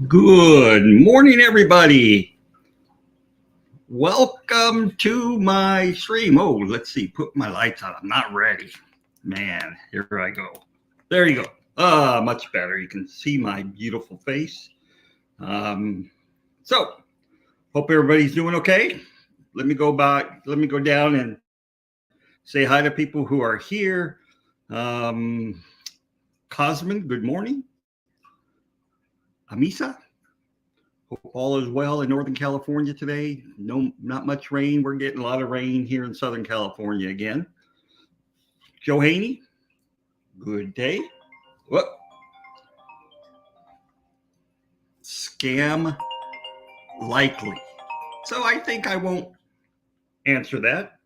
Good morning, everybody. Welcome to my stream. Oh, let's see. Put my lights on. I'm not ready. Man, here I go. There you go. Much better. You can see my beautiful face. So, hope everybody's doing okay. Let me go back. Let me go down and say hi to people who are here. Um, Cosmin, good morning. Amisa, hope all is well in Northern California today. No, not much rain. We're getting a lot of rain here in Southern California again. Joe Haney, good day. What? Scam likely. So I think I won't answer that.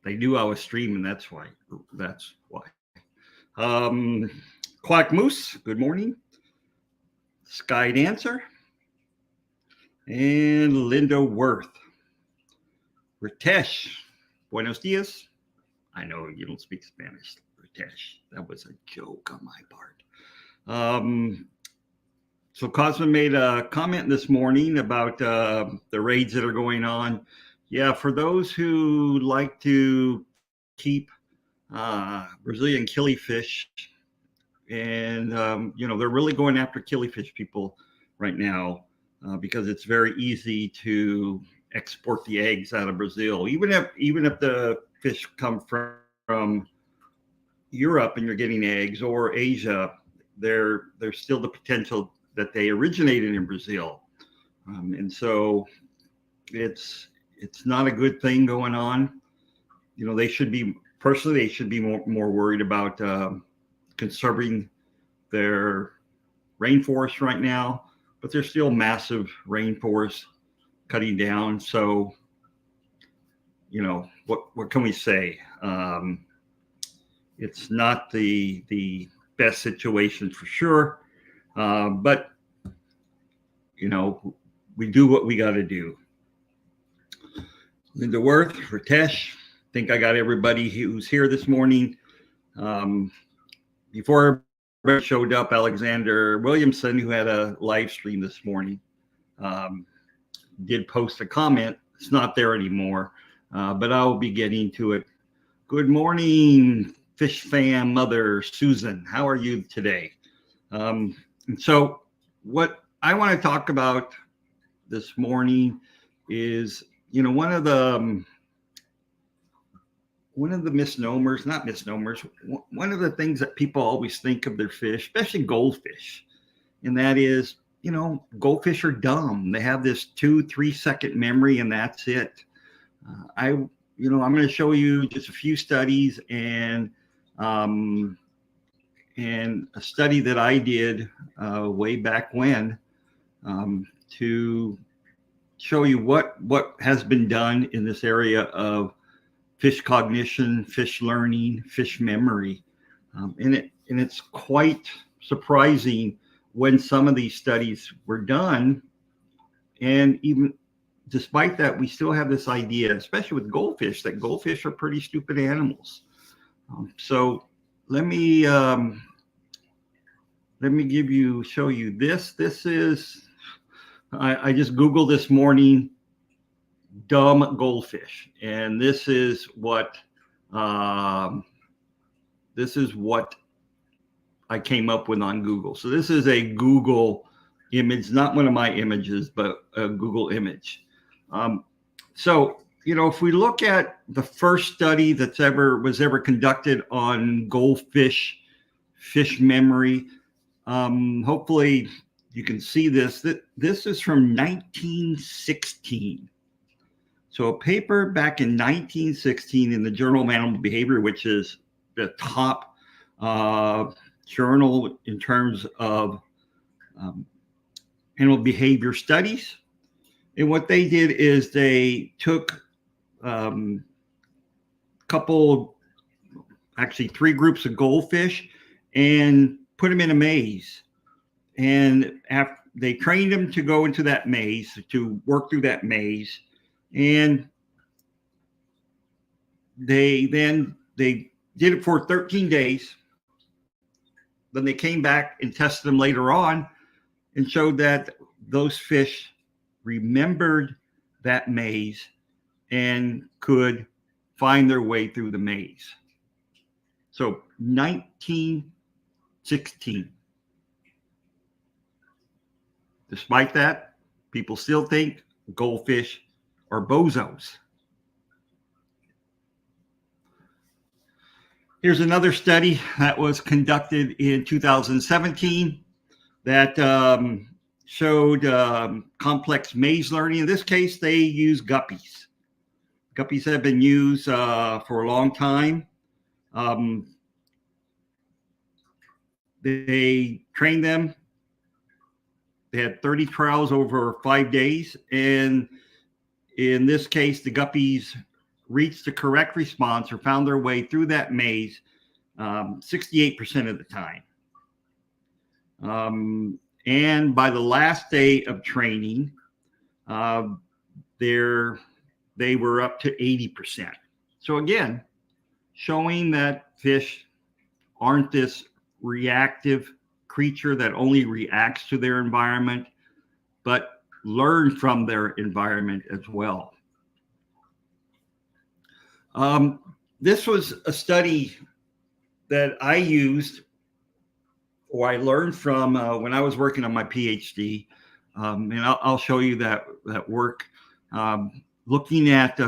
They knew I was streaming. That's why. That's why. Um, Quack Moose, good morning. Sky Dancer and Linda Worth. Ritesh, buenos dias. I know you don't speak Spanish, Ritesh. That was a joke on my part. So Cosmo made a comment this morning about the raids that are going on. Yeah, for those who like to keep Brazilian killifish, and they're really going after killifish people right now because it's very easy to export the eggs out of Brazil, even if the fish come from Europe and you're getting eggs, or Asia. There's still the potential that they originated in Brazil, and so it's not a good thing going on. They should be more worried about conserving their rainforest right now, but there's still massive rainforests cutting down. So what can we say? It's not the best situation for sure, but we do what we got to do. Linda Worth, Ritesh, I think I got everybody who's here this morning. Before everybody showed up, Alexander Williamson, who had a live stream this morning, did post a comment. It's not there anymore, but I'll be getting to it. Good morning, Fish Fam Mother Susan. How are you today? And so what I want to talk about this morning is, one of the misnomers, not misnomers, one of the things that people always think of their fish, especially goldfish, and that is, goldfish are dumb. They have this 2-3 second memory and that's it. I'm going to show you just a few studies and a study that I did way back when to show you what has been done in this area of fish cognition, fish learning, fish memory, and it's quite surprising when some of these studies were done, and even despite that, we still have this idea, especially with goldfish, that goldfish are pretty stupid animals. So let me show you this. This is I just Googled this morning, dumb goldfish, and this is what I came up with on Google. So this is a Google image, not one of my images, but a Google image. So if we look at the first study that's was ever conducted on goldfish fish memory, hopefully you can see this. This is from 1916. So a paper back in 1916 in the Journal of Animal Behavior, which is the top journal in terms of animal behavior studies. And what they did is they took three groups of goldfish and put them in a maze. And after they trained them to go into that maze, to work through that maze. And they did it for 13 days. then they came back and tested them later on and showed that those fish remembered that maze and could find their way through the maze. So 1916. Despite that, people still think goldfish are bozos. Here's another study that was conducted in 2017 that showed complex maze learning. In this case, they use guppies. Guppies have been used for a long time. They trained them. They had 30 trials over 5 days. And in this case, the guppies reached the correct response or found their way through that maze 68% of the time. And by the last day of training, they were up to 80%. So again, showing that fish aren't this reactive creature that only reacts to their environment, but learn from their environment as well. This was a study that I used or I learned from when I was working on my PhD. And I'll show you that work, looking at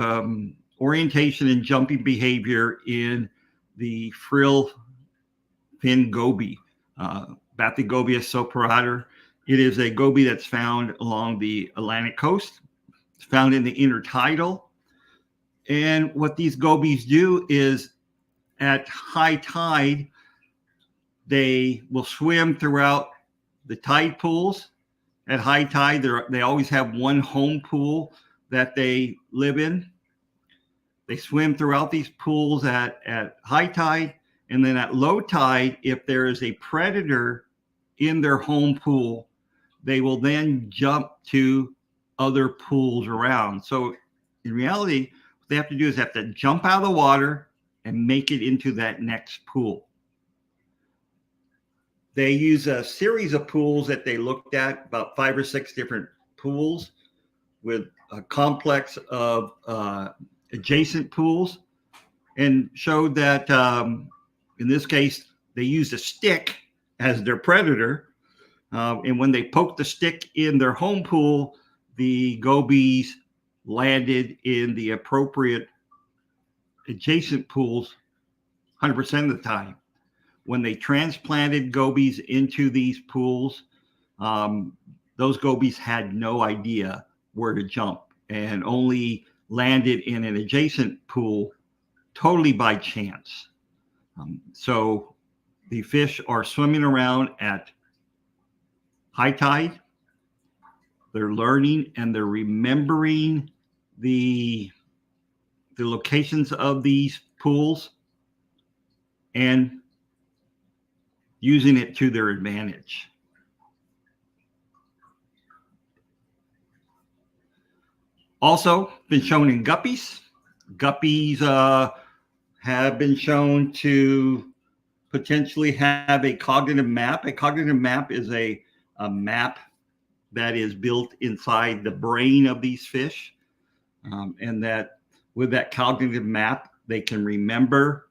orientation and jumping behavior in the frill fin goby, Bathygobius soperator. It is a goby that's found along the Atlantic coast. It's found in the intertidal. And what these gobies do is at high tide, they will swim throughout the tide pools. At high tide, they always have one home pool that they live in. They swim throughout these pools at high tide. And then at low tide, if there is a predator in their home pool, they will then jump to other pools around. So in reality, what they have to do is have to jump out of the water and make it into that next pool. They use a series of pools that they looked at, about 5 or 6 different pools with a complex of adjacent pools, and showed that in this case, they used a stick as their predator. And when they poked the stick in their home pool, the gobies landed in the appropriate adjacent pools 100% of the time. When they transplanted gobies into these pools, those gobies had no idea where to jump and only landed in an adjacent pool totally by chance. So the fish are swimming around at high tide. They're learning and they're remembering the locations of these pools and using it to their advantage. Also been shown in guppies. Guppies have been shown to potentially have a cognitive map. A cognitive map is a map that is built inside the brain of these fish. And that with that cognitive map, they can remember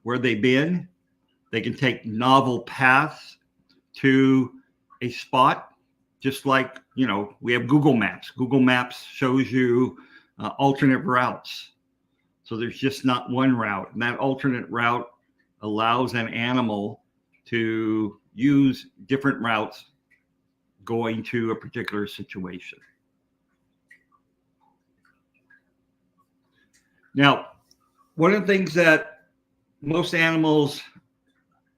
where they've been. They can take novel paths to a spot, just like, we have Google Maps. Google Maps shows you alternate routes. So there's just not one route. And that alternate route allows an animal to use different routes going to a particular situation. Now, one of the things that most animals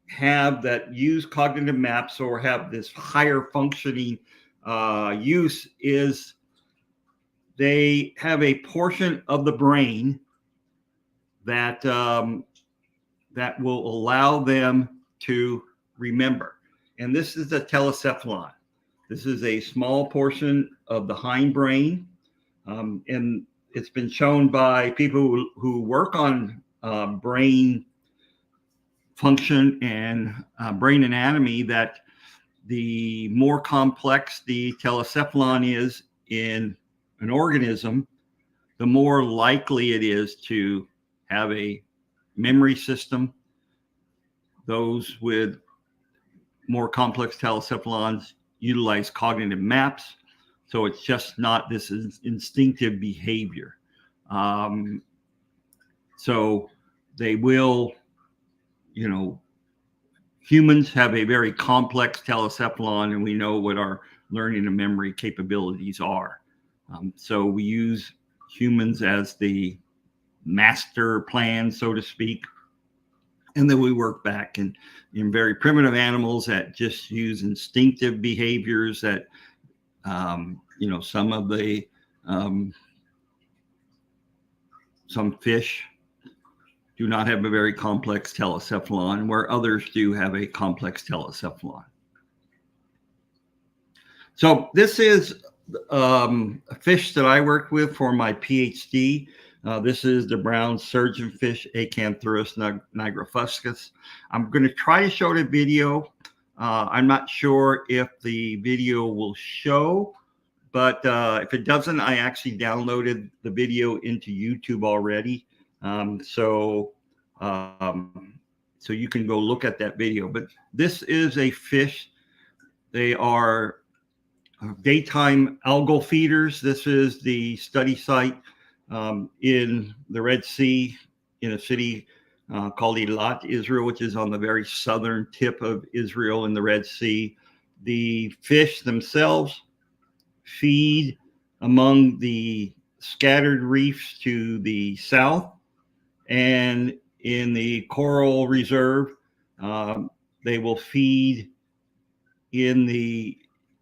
have that use cognitive maps or have this higher functioning use is they have a portion of the brain that that will allow them to remember. And this is the telecephalon. This is a small portion of the hindbrain. And it's been shown by people who work on brain function and brain anatomy that the more complex the telecephalon is in an organism, the more likely it is to have a memory system. Those with more complex telecephalons utilize cognitive maps. So it's just not this instinctive behavior. So they will, humans have a very complex telecephalon, and we know what our learning and memory capabilities are. So we use humans as the master plan, so to speak. And then we work back in very primitive animals that just use instinctive behaviors that, some of the, some fish do not have a very complex telecephalon, where others do have a complex telecephalon. So this is a fish that I worked with for my PhD. This is the brown surgeonfish, Acanthurus nigrofuscus. I'm going to try to show the video. I'm not sure if the video will show, but if it doesn't, I actually downloaded the video into YouTube already. So you can go look at that video. But this is a fish. They are daytime algal feeders. This is the study site in the Red Sea in a city called Eilat, Israel, which is on the very southern tip of Israel in the Red Sea. The fish themselves feed among the scattered reefs to the south, and in the coral reserve, they will feed in the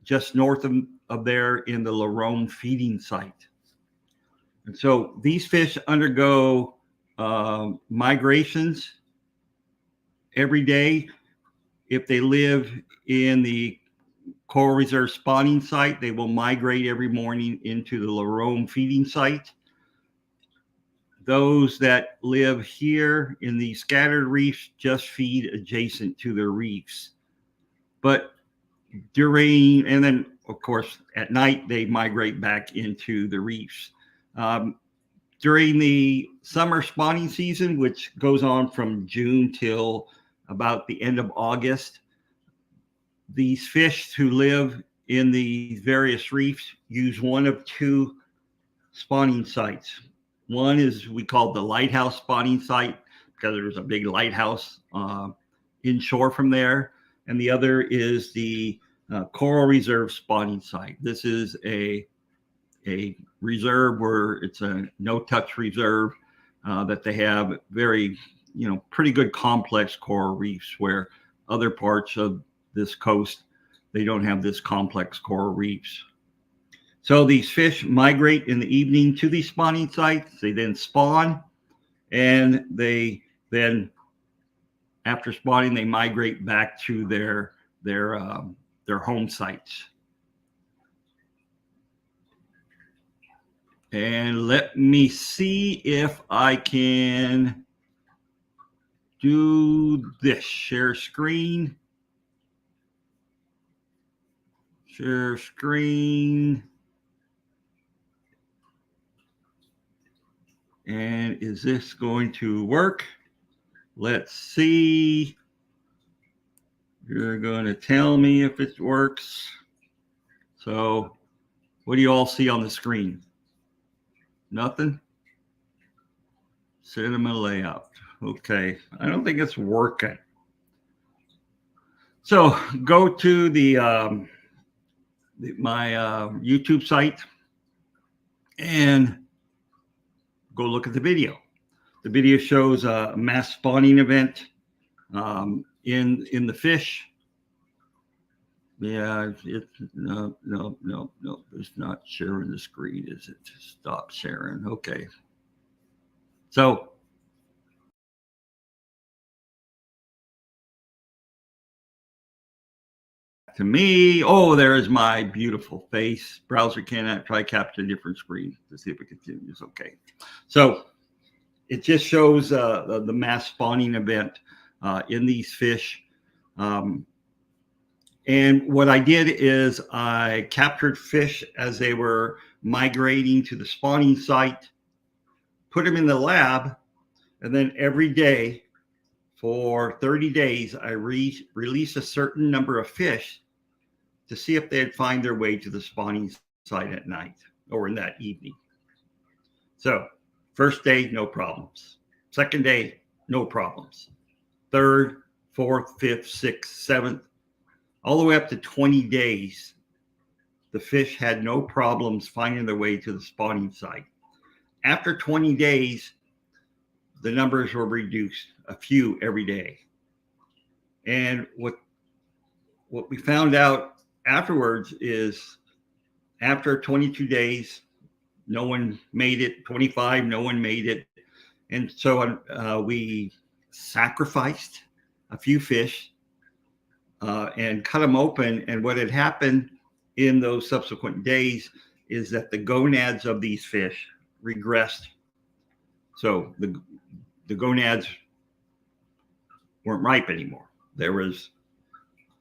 just north of there in the Larome feeding site. And so these fish undergo migrations every day. If they live in the coral reserve spawning site, they will migrate every morning into the Larome feeding site. Those that live here in the scattered reefs just feed adjacent to the reefs. But and then of course at night they migrate back into the reefs. During the summer spawning season, which goes on from June till about the end of August, these fish who live in the various reefs use one of two spawning sites. One is we call the lighthouse spawning site because there's a big lighthouse inshore from there. And the other is the coral reserve spawning site. This is a reserve where it's a no-touch reserve that they have very, pretty good complex coral reefs, where other parts of this coast, they don't have this complex coral reefs. So these fish migrate in the evening to these spawning sites. They then spawn, and they then, after spawning, they migrate back to their home sites. And let me see if I can do this. Share screen. Share screen. And is this going to work? Let's see. You're going to tell me if it works. So what do you all see on the screen? Nothing? Cinema layout. Okay. I don't think it's working. So go to my YouTube site and go look at the video. The video shows a mass spawning event in the fish. Yeah, no, it's not sharing the screen, is it? Stop sharing. Okay. So to me, oh, there's my beautiful face. Browser cannot try capture a different screen to see if it continues. Okay. So it just shows the mass spawning event. in these fish. And what I did is I captured fish as they were migrating to the spawning site, put them in the lab, and then every day for 30 days, I released a certain number of fish to see if they'd find their way to the spawning site at night or in that evening. So first day, no problems. Second day, no problems. Third, fourth, fifth, sixth, seventh, all the way up to 20 days, the fish had no problems finding their way to the spawning site. After 20 days, the numbers were reduced, a few every day. And what we found out afterwards is after 22 days, no one made it. 25, no one made it. And so we sacrificed a few fish and cut them open. And what had happened in those subsequent days is that the gonads of these fish regressed. So the gonads weren't ripe anymore. There was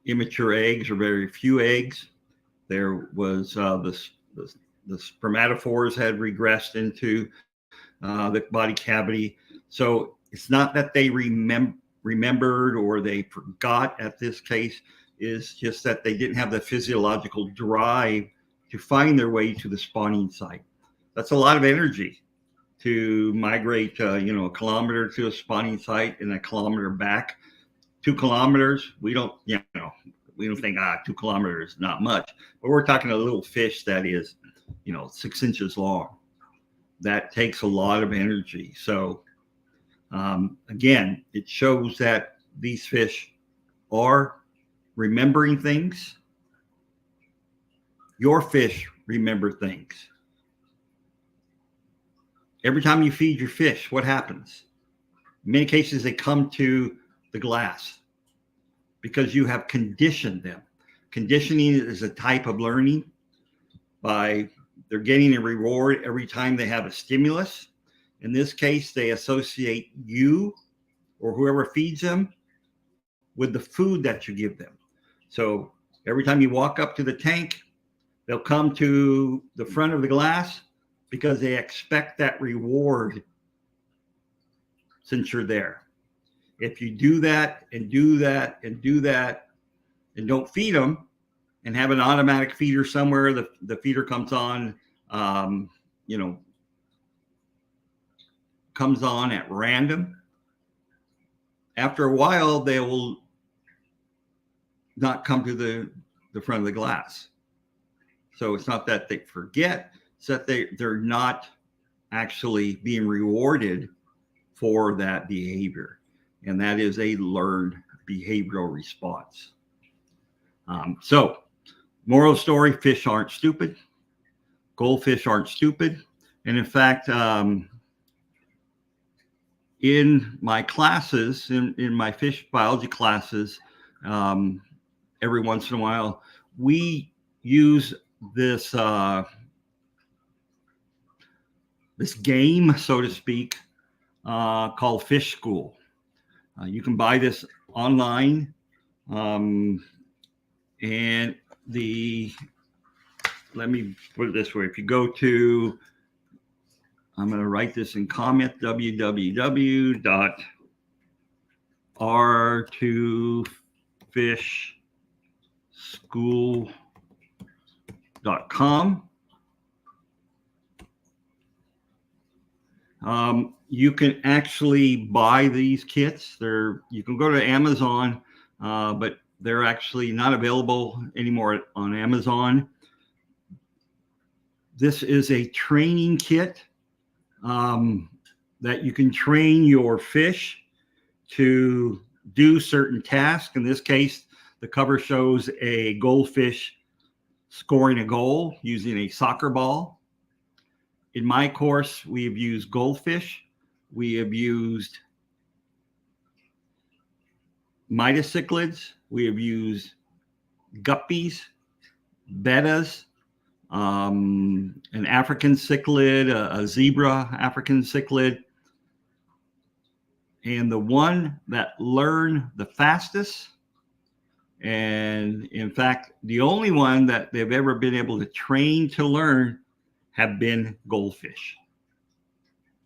immature eggs or very few eggs. There was the spermatophores had regressed into the body cavity. So it's not that they remembered or they forgot at this case, is just that they didn't have the physiological drive to find their way to the spawning site. That's a lot of energy to migrate, a kilometer to a spawning site and a kilometer back. 2 kilometers, we don't think 2 kilometers is not much, but we're talking a little fish that is 6 inches long. That takes a lot of energy. So again, it shows that these fish are remembering things. Your fish remember things. Every time you feed your fish, what happens? In many cases, they come to the glass because you have conditioned them. Conditioning is a type of learning. They're getting a reward every time they have a stimulus. In this case, they associate you or whoever feeds them with the food that you give them. So every time you walk up to the tank, they'll come to the front of the glass because they expect that reward since you're there. If you do that and do that and do that and don't feed them and have an automatic feeder somewhere, the feeder comes on, comes on at random. After a while, they will not come to the front of the glass. So it's not that they forget, it's that they're not actually being rewarded for that behavior. And that is a learned behavioral response. So moral of the story, fish aren't stupid. Goldfish aren't stupid. And in fact, in my classes, in my fish biology classes, every once in a while, we use this this game, so to speak, called Fish School. You can buy this online, and let me put it this way: if you go to, I'm going to write this in comment, www.r2fishschool.com. You can actually buy these kits. You can go to Amazon, but they're actually not available anymore on Amazon. This is a training kit that you can train your fish to do certain tasks. In this case, the cover shows a goldfish scoring a goal using a soccer ball. In my course, we have used goldfish. We have used mitocichlids. We have used guppies, bettas, an African cichlid, a zebra African cichlid. And the one that learned the fastest, and in fact, the only one that they've ever been able to train to learn, have been goldfish.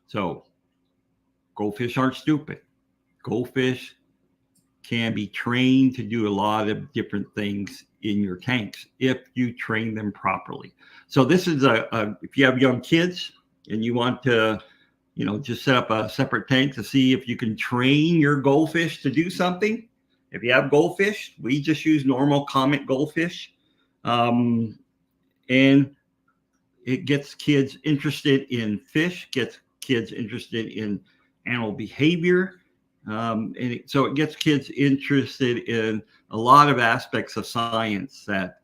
So goldfish aren't stupid. Goldfish can be trained to do a lot of different things in your tanks if you train them properly. So this is if you have young kids and you want to, just set up a separate tank to see if you can train your goldfish to do something. If you have goldfish, we just use normal comet goldfish. And it gets kids interested in fish, gets kids interested in animal behavior. So it gets kids interested in a lot of aspects of science that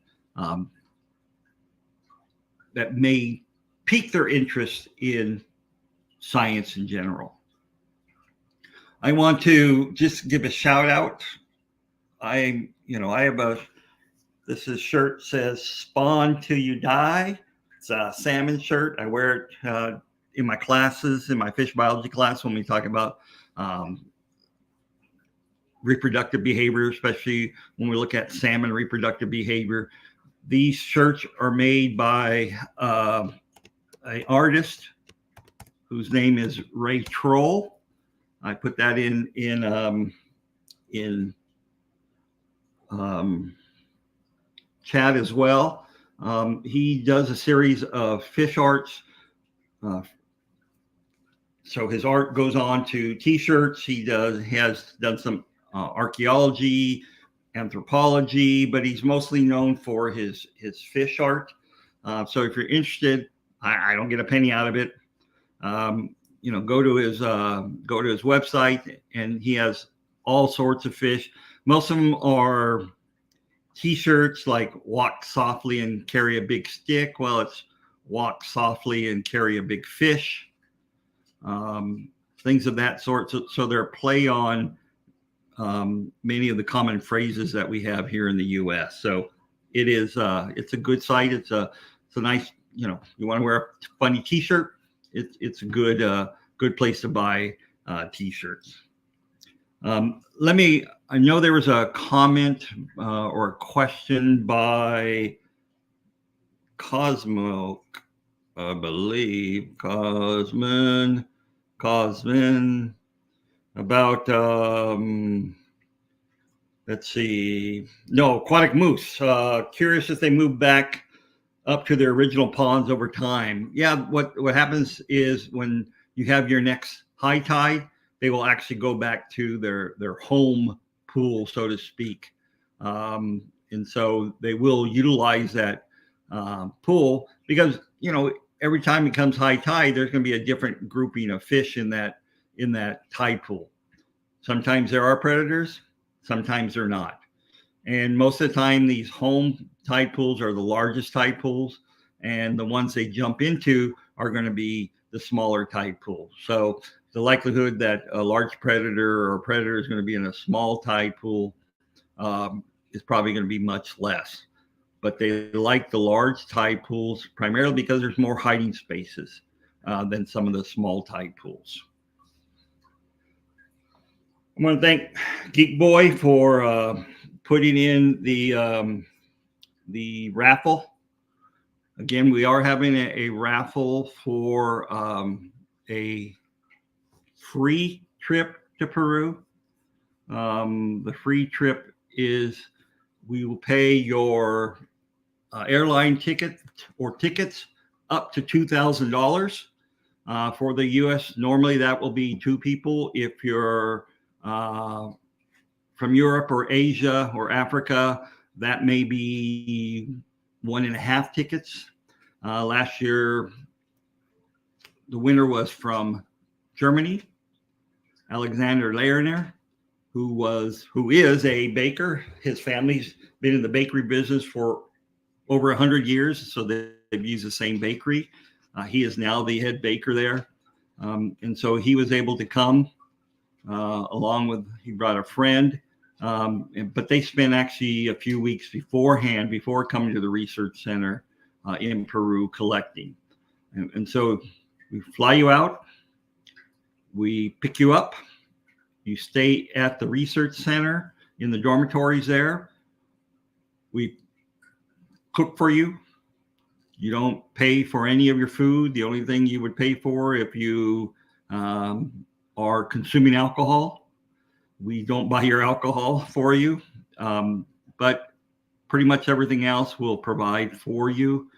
may pique their interest in science in general. I want to just give a shout out. I have this shirt says "Spawn Till You Die." It's a salmon shirt. I wear it in my classes, in my fish biology class, when we talk about reproductive behavior, especially when we look at salmon reproductive behavior. These shirts are made by an artist whose name is Ray Troll. I put that in chat as well. He does a series of fish arts. So his art goes on to T-shirts. He has done some archaeology, anthropology, but he's mostly known for his fish art. So if you're interested, I don't get a penny out of it. Go to his website, and he has all sorts of fish. Most of them are T-shirts like "Walk softly and carry a big stick." Well, it's "Walk softly and carry a big fish." Things of that sort. So they're play on many of the common phrases that we have here in the U.S. So it is it's a good site. It's a nice, you want to wear a funny T-shirt. It's a good place to buy T-shirts. I know there was a comment or a question by Cosmo, I believe, Cosmin, about let's see, no, aquatic moose. Curious if they move back up to their original ponds over time. Yeah, what happens is when you have your next high tide, they will actually go back to their home pool, so to speak. And so they will utilize that pool because, every time it comes high tide, there's going to be a different grouping of fish in that tide pool. Sometimes there are predators, sometimes they're not. And most of the time, these home tide pools are the largest tide pools, and the ones they jump into are going to be the smaller tide pools. So the likelihood that a large predator or predator is going to be in a small tide pool is probably going to be much less. But they like the large tide pools primarily because there's more hiding spaces than some of the small tide pools. I want to thank Geek Boy for putting in the raffle. Again, we are having a raffle for a free trip to Peru. The free trip is we will pay your airline ticket or tickets up to $2,000 for the U.S. Normally, that will be two people. If you're from Europe or Asia or Africa, that may be 1.5 tickets. Last year, the winner was from Germany, Alexander Lerner, who is a baker. His family's been in the bakery business for over 100 years, so they've used the same bakery. He is now the head baker there, and so he was able to come along with. He brought a friend, but they spent actually a few weeks beforehand, before coming to the research center in Peru collecting, and so we fly you out, we pick you up, You stay at the research center in the dormitories there. We cook for you. You don't pay for any of your food. The only thing you would pay for if you are consuming alcohol, we don't buy your alcohol for you. But pretty much everything else we'll provide for you.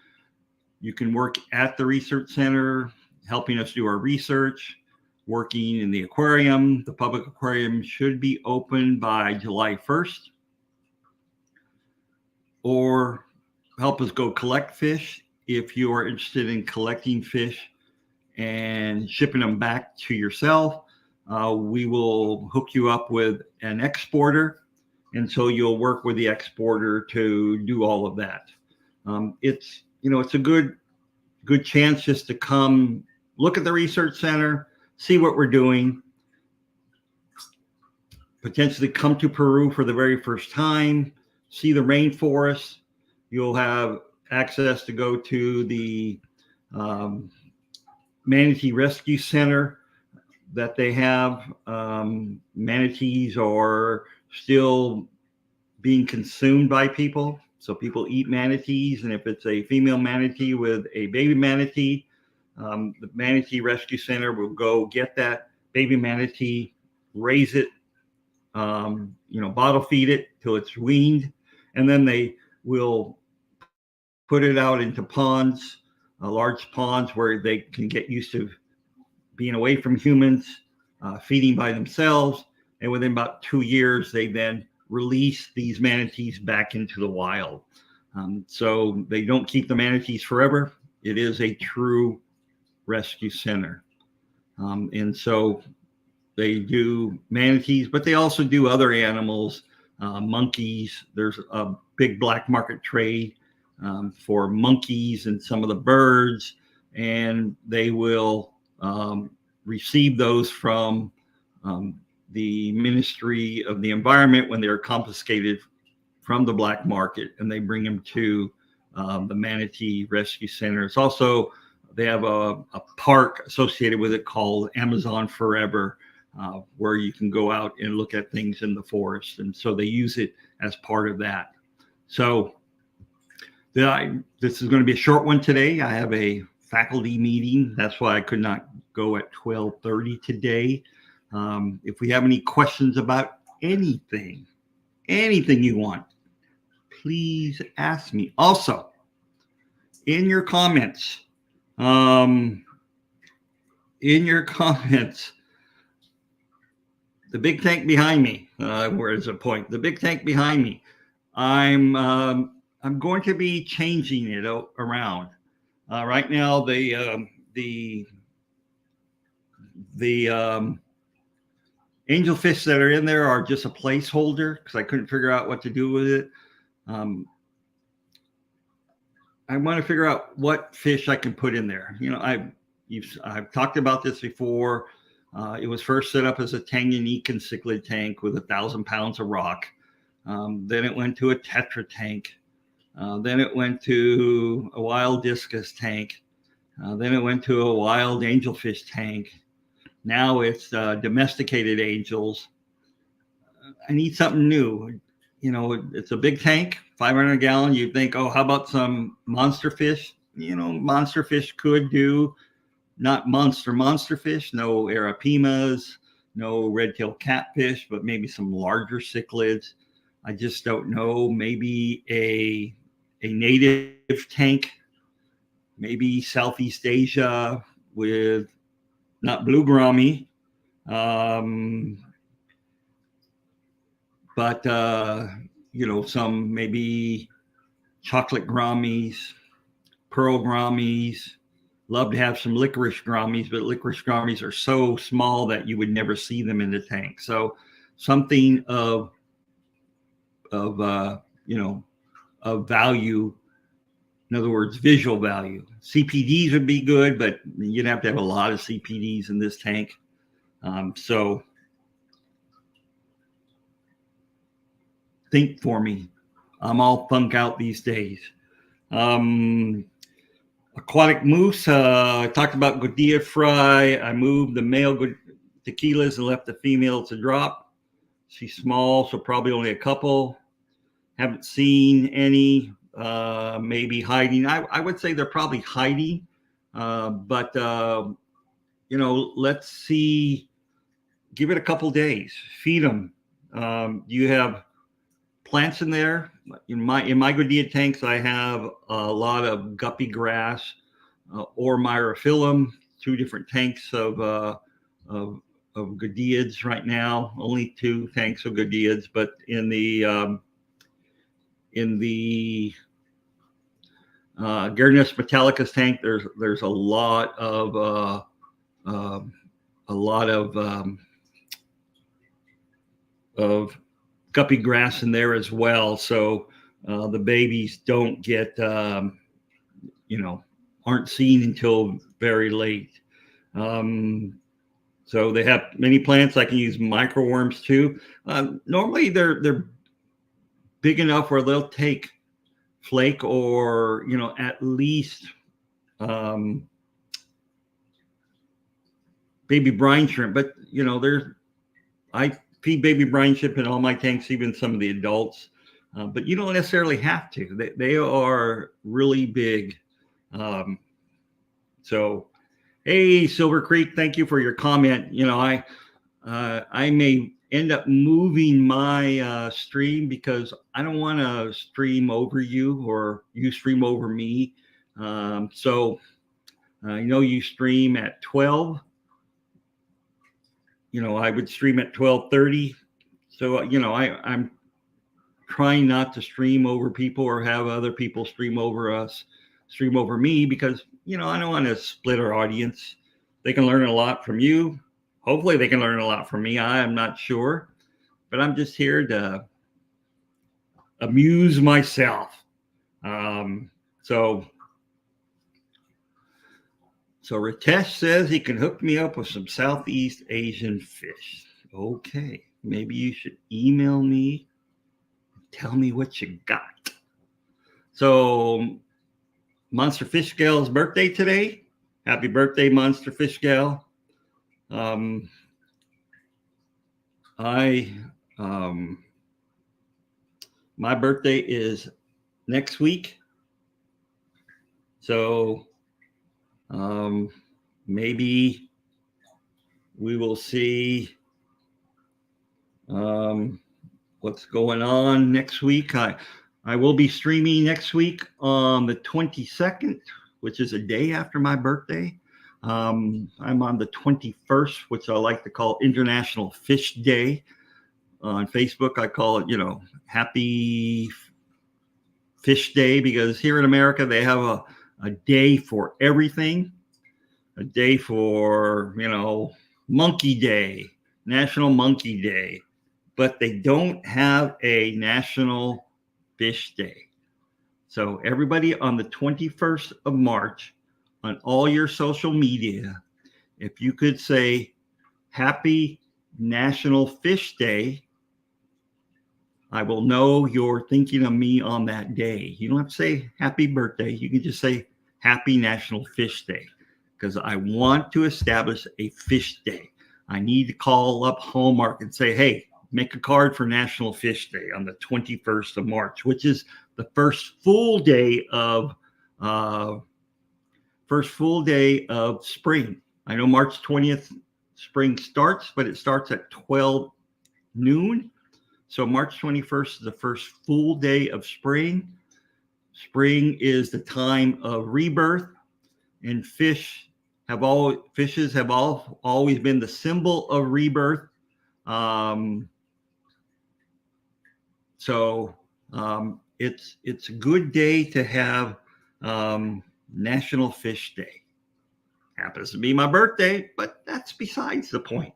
You can work at the research center, helping us do our research, working in the aquarium. The public aquarium should be open by July 1st. Or help us go collect fish if you are interested in collecting fish and shipping them back to yourself. We will hook you up with an exporter, and so you'll work with the exporter to do all of that. It's a good chance just to come look at the research center, see what we're doing, potentially come to Peru for the very first time, see the rainforest. You'll have access to go to the Manatee Rescue Center that they have. Manatees are still being consumed by people. So people eat manatees, and if it's a female manatee with a baby manatee, the Manatee Rescue Center will go get that baby manatee, raise it, bottle feed it till it's weaned, and then they will put it out into ponds, large ponds where they can get used to being away from humans, feeding by themselves. And within about 2 years, they then release these manatees back into the wild. So they don't keep the manatees forever. It is a true rescue center. And so they do manatees, but they also do other animals, monkeys. There's a big black market trade for monkeys and some of the birds, and they will receive those from the Ministry of the Environment when they're confiscated from the black market, and they bring them to the Manatee Rescue Center. It's also, they have a park associated with it called Amazon Forever, where you can go out and look at things in the forest. And so they use it as part of that. So this is going to be a short one today. I have a faculty meeting. That's why I could not go at 12:30 today. If we have any questions about anything you want, please ask me. Also, in your comments, the big tank behind me, where is the point? The big tank behind me, I'm going to be changing it around. Right now, the angelfish that are in there are just a placeholder because I couldn't figure out what to do with it. I want to figure out what fish I can put in there. I've talked about this before. It was first set up as a Tanganyikan cichlid tank with 1,000 pounds of rock. Then it went to a Tetra tank. Then it went to a wild discus tank. Then it went to a wild angelfish tank. Now it's domesticated angels. I need something new. It's a big tank, 500 gallon. You'd think, oh, how about some monster fish? Monster fish could do, not monster fish, no arapimas, no red-tailed catfish, but maybe some larger cichlids. I just don't know. Maybe a native tank, maybe Southeast Asia with not blue gourami, but some maybe chocolate gouramis, pearl gouramis. Love to have some licorice gouramis, but licorice gouramis are so small that you would never see them in the tank. So something of value. In other words, visual value. CPDs would be good, but you'd have to have a lot of CPDs in this tank. So think for me. I'm all thunk out these days. Aquatic moose. I talked about Godia fry. I moved the male tequilas and left the female to drop. She's small, so probably only a couple. Haven't seen any, maybe hiding. I would say they're probably hiding, but let's see. Give it a couple days. Feed them. You have plants in there. In my Godia tanks, I have a lot of guppy grass or myrophyllum. 2 different tanks of Godiads right now. Only 2 tanks of Godiads, but in the Gardnerus metallicus tank, there's a lot of guppy grass in there as well. So the babies don't get, aren't seen until very late. So they have many plants. I can use microworms too. Normally they're big enough where they'll take flake or, at least baby brine shrimp. But, I feed baby brine shrimp in all my tanks, even some of the adults. But you don't necessarily have to. They are really big. So, hey, Silver Creek, thank you for your comment. I may end up moving my stream because I don't want to stream over you or you stream over me. So you stream at 12. I would stream at 12:30. So, I'm trying not to stream over people or have other people stream over me because, I don't want to split our audience. They can learn a lot from you. Hopefully they can learn a lot from me. I am not sure, but I'm just here to amuse myself. So Ritesh says he can hook me up with some Southeast Asian fish. Okay, maybe you should email me. Tell me what you got. So Monster Fish Gal's birthday today. Happy birthday, Monster Fish Gal. My birthday is next week. So maybe we will see what's going on next week. I will be streaming next week on the 22nd, which is a day after my birthday. I'm on the 21st, which I like to call International Fish Day. On Facebook, I call it, Happy Fish Day, because here in America, they have a day for everything. A day for, Monkey Day, National Monkey Day, but they don't have a National Fish Day. So everybody on the 21st of March, on all your social media, if you could say Happy National Fish Day, I will know you're thinking of me on that day. You don't have to say happy birthday. You can just say Happy National Fish Day, because I want to establish a fish day. I need to call up Hallmark and say, hey, make a card for National Fish Day on the 21st of March, which is the first full day of spring. I know March 20th spring starts, but it starts at 12 noon. So March 21st is the first full day of spring. Spring is the time of rebirth, and fishes have always been the symbol of rebirth. So it's a good day to have National Fish Day. Happens to be my birthday, but that's besides the point.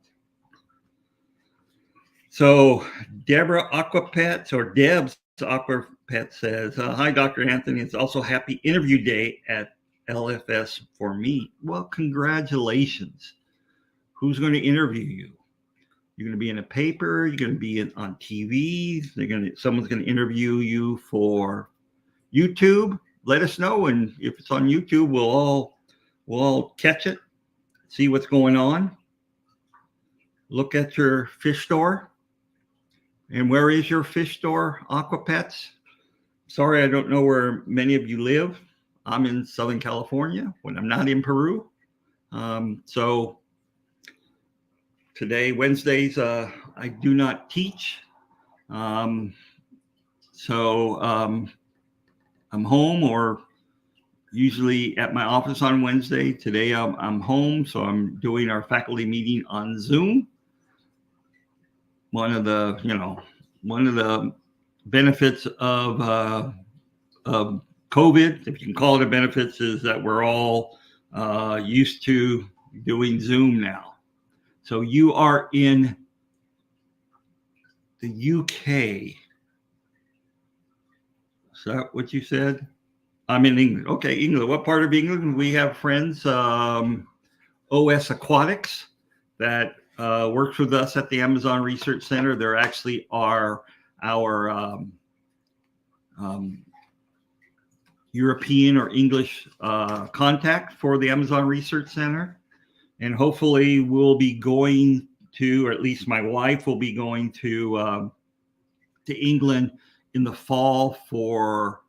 So Deborah Aquapets, or Deb's Aquapet, says, hi, Dr. Anthony. It's also happy interview day at LFS for me. Well, congratulations. Who's going to interview you? You're going to be in a paper. You're going to be on TV. Someone's going to interview you for YouTube. Let us know, and if it's on YouTube, we'll all catch it, see what's going on. look at your fish store. And where is your fish store, Aquapets? Sorry, I don't know where many of you live. I'm in Southern California when I'm not in Peru. So today, Wednesdays, I do not teach. I'm home or usually at my office on Wednesday. Today I'm home, so I'm doing our faculty meeting on Zoom. One of the benefits of COVID, if you can call it a benefits, is that we're all used to doing Zoom now. So you are in the UK. Is that what you said? I'm in England. Okay, England. What part of England? We have friends, OS Aquatics, that works with us at the Amazon Research Center. They're actually our European or English contact for the Amazon Research Center. And hopefully we'll be going to, or at least my wife will be going to England in the fall for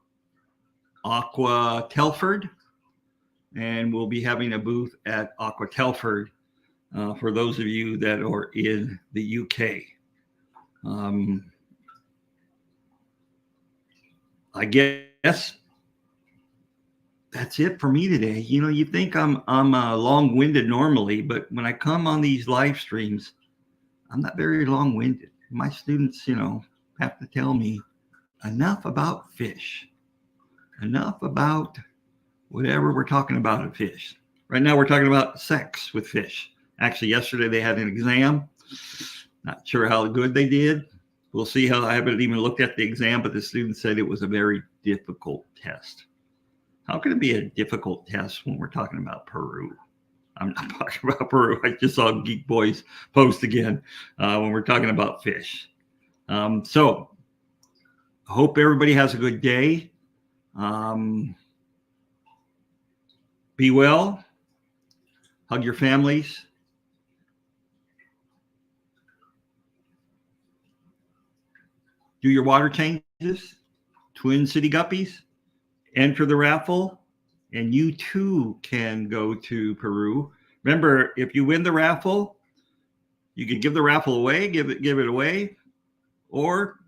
Aqua Telford. And we'll be having a booth at Aqua Telford for those of you that are in the UK. I guess that's it for me today. You think I'm long-winded normally, but when I come on these live streams, I'm not very long-winded. My students, have to tell me enough about fish, enough about whatever we're talking about in fish. Right now, we're talking about sex with fish. Actually, yesterday they had an exam. Not sure how good they did. We'll see how. I haven't even looked at the exam, but the student said it was a very difficult test. How can it be a difficult test when we're talking about Peru? I'm not talking about Peru. I just saw Geek Boys post again when we're talking about fish. So I hope everybody has a good day. Be well. Hug your families. Do your water changes. Twin City Guppies. Enter the raffle, and you too can go to Peru. Remember, if you win the raffle, you can give the raffle away, give it away. Or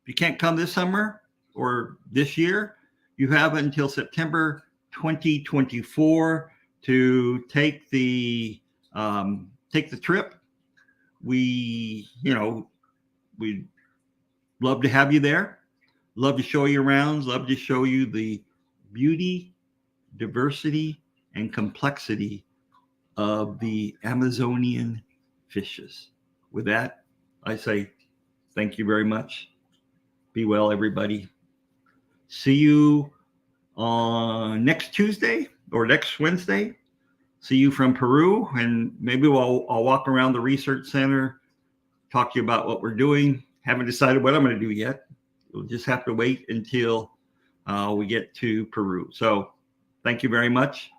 if you can't come this summer or this year, you have until September 2024 to take the trip. We'd love to have you there. Love to show you around. Love to show you the beauty, diversity, and complexity of the Amazonian fishes. With that, I say thank you very much. Be well, everybody. See you on next Tuesday or next Wednesday. See you from Peru, and maybe I'll walk around the research center, talk to you about what we're doing. Haven't decided what I'm going to do yet. We'll just have to wait until we get to Peru. So thank you very much.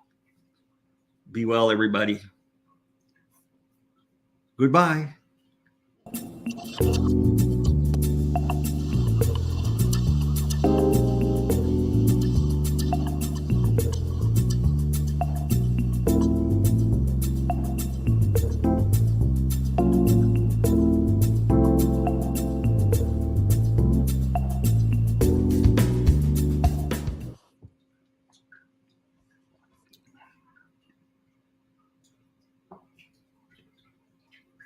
Be well, everybody. Goodbye.